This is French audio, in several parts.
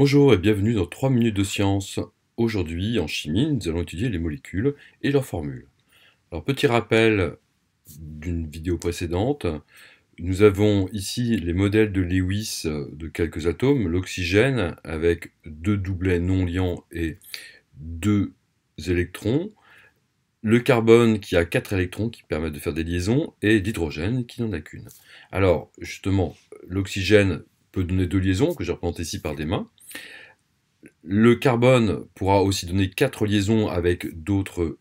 Bonjour et bienvenue dans 3 minutes de science. Aujourd'hui, en chimie, nous allons étudier les molécules et leurs formules. Alors, petit rappel d'une vidéo précédente, nous avons ici les modèles de Lewis de quelques atomes, l'oxygène avec 2 doublets non liants et 2 électrons, le carbone qui a 4 électrons qui permettent de faire des liaisons, et l'hydrogène qui n'en a qu'une. Alors, justement, l'oxygène peut donner 2 liaisons, que je représente ici par des mains. Le carbone pourra aussi donner 4 liaisons avec d'autres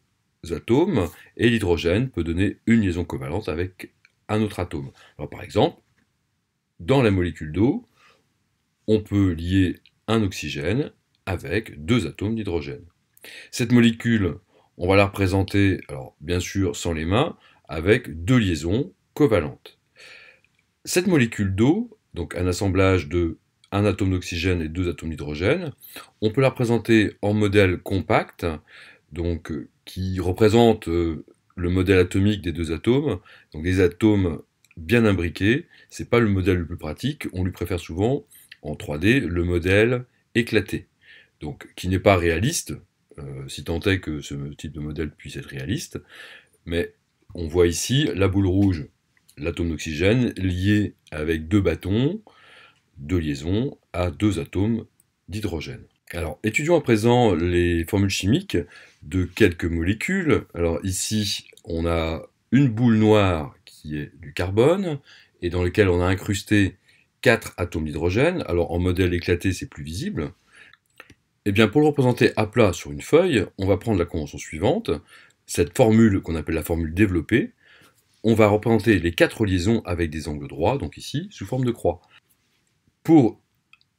atomes, et l'hydrogène peut donner une liaison covalente avec un autre atome. Alors, par exemple, dans la molécule d'eau, on peut lier un oxygène avec 2 atomes d'hydrogène. Cette molécule, on va la représenter, alors bien sûr sans les mains, avec 2 liaisons covalentes. Cette molécule d'eau, donc un assemblage de un atome d'oxygène et 2 atomes d'hydrogène, on peut la représenter en modèle compact, donc qui représente le modèle atomique des 2 atomes, donc des atomes bien imbriqués. C'est pas le modèle le plus pratique, on lui préfère souvent en 3D le modèle éclaté, donc qui n'est pas réaliste, si tant est que ce type de modèle puisse être réaliste, mais on voit ici la boule rouge, l'atome d'oxygène, lié avec 2 bâtons, 2 liaisons à 2 atomes d'hydrogène. Alors, étudions à présent les formules chimiques de quelques molécules. Alors ici, on a une boule noire qui est du carbone, et dans laquelle on a incrusté 4 atomes d'hydrogène. Alors en modèle éclaté, c'est plus visible. Eh bien, pour le représenter à plat sur une feuille, on va prendre la convention suivante, cette formule qu'on appelle la formule développée. On va représenter les 4 liaisons avec des angles droits, donc ici, sous forme de croix. Pour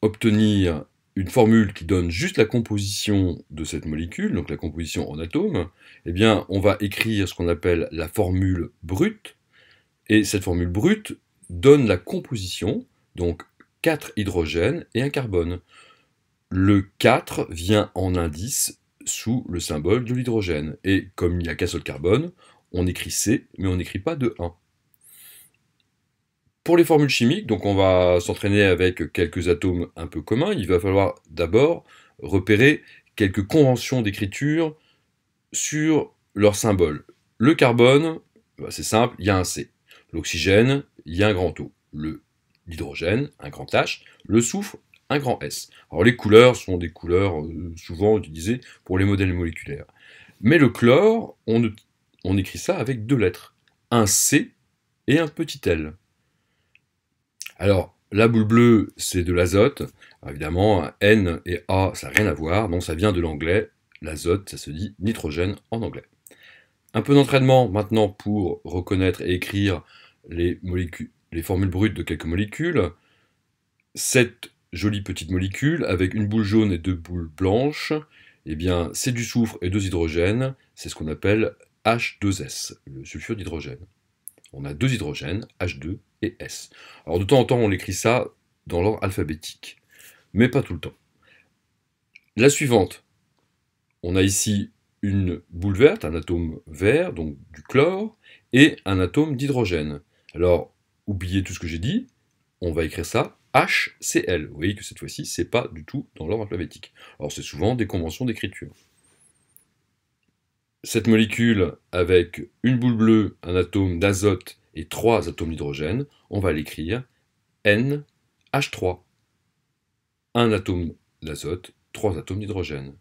obtenir une formule qui donne juste la composition de cette molécule, donc la composition en atomes, eh bien, on va écrire ce qu'on appelle la formule brute, et cette formule brute donne la composition, donc 4 hydrogènes et un carbone. Le 4 vient en indice sous le symbole de l'hydrogène, et comme il n'y a qu'un seul carbone, on écrit C, mais on n'écrit pas de 1. Pour les formules chimiques, donc on va s'entraîner avec quelques atomes un peu communs. Il va falloir d'abord repérer quelques conventions d'écriture sur leurs symboles. Le carbone, c'est simple, il y a un C. L'oxygène, il y a un grand O. L'hydrogène, un grand H. Le soufre, un grand S. Alors les couleurs sont des couleurs souvent utilisées pour les modèles moléculaires. Mais le chlore, on écrit ça avec 2 lettres. Un C et un petit L. Alors, la boule bleue, c'est de l'azote. Évidemment, N et A, ça n'a rien à voir. Non, ça vient de l'anglais. L'azote, ça se dit nitrogène en anglais. Un peu d'entraînement maintenant pour reconnaître et écrire les formules brutes de quelques molécules. 7 jolies petites molécules avec une boule jaune et 2 boules blanches. Eh bien, c'est du soufre et 2 hydrogènes. C'est ce qu'on appelle H2S, le sulfure d'hydrogène. On a 2 hydrogènes, H2 et S. Alors de temps en temps, on écrit ça dans l'ordre alphabétique, mais pas tout le temps. La suivante, on a ici une boule verte, un atome vert, donc du chlore, et un atome d'hydrogène. Alors, oubliez tout ce que j'ai dit, on va écrire ça HCl. Vous voyez que cette fois-ci, c'est pas du tout dans l'ordre alphabétique. Alors c'est souvent des conventions d'écriture. Cette molécule, avec une boule bleue, un atome d'azote et 3 atomes d'hydrogène, on va l'écrire NH3. Un atome d'azote, 3 atomes d'hydrogène.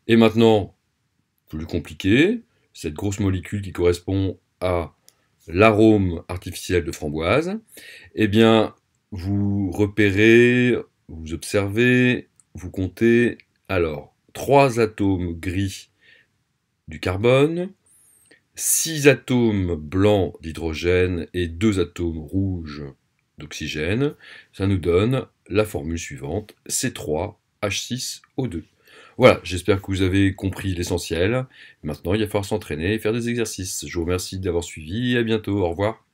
Et maintenant, plus compliqué, cette grosse molécule qui correspond à l'arôme artificiel de framboise, eh bien, vous repérez, vous observez, vous comptez, alors, 3 atomes gris du carbone, 6 atomes blancs d'hydrogène et 2 atomes rouges d'oxygène. Ça nous donne la formule suivante, C3H6O2. Voilà, j'espère que vous avez compris l'essentiel. Maintenant, il va falloir s'entraîner et faire des exercices. Je vous remercie d'avoir suivi et à bientôt. Au revoir.